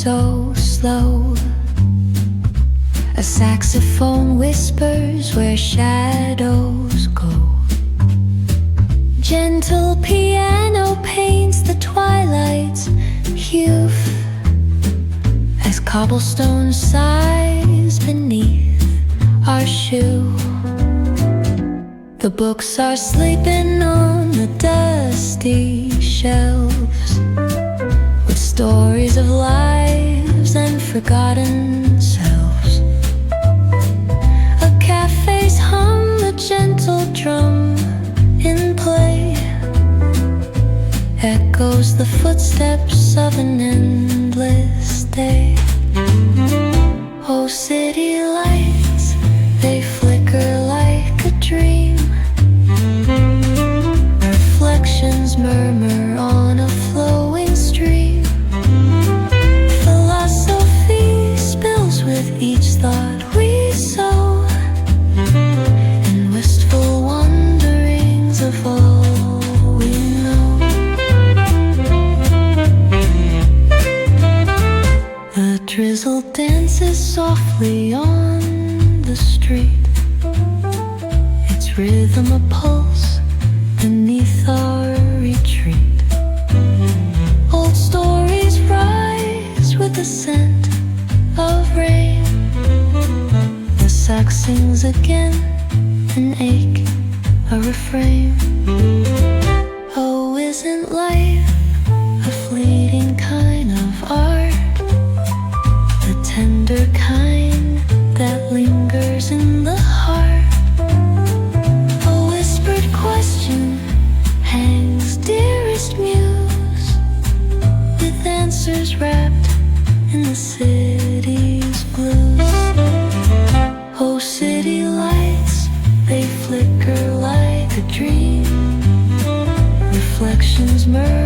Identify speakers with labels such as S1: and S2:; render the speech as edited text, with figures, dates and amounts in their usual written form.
S1: so slow. A saxophone whispers where shadows go. Gentle piano paints the twilight's hue as cobblestone sighs beneath our shoe. The books are sleeping on the dusty shelves with stories of lives and forgotten selves. A cafe's hum, a gentle drum in play, echoes the footsteps of an endless day. Oh, city lights, they flicker like a dream. Reflections murmur on a flowing stream. Philosophy spills with each thought we sow, and wistful wanderings of all we know. The drizzle dances softly on the street, its rhythm a pulse beneath our retreat. Old stories rise with the scent of rain. The sax sings again, an ache, a refrain. Oh, isn't life a fleeting kind of art? The tender kind that lingers in the heart. A whispered question hangs, dearest muse, with answers wrapped in the city's blues. Oh, city lights, they flicker like a dream. Reflections merge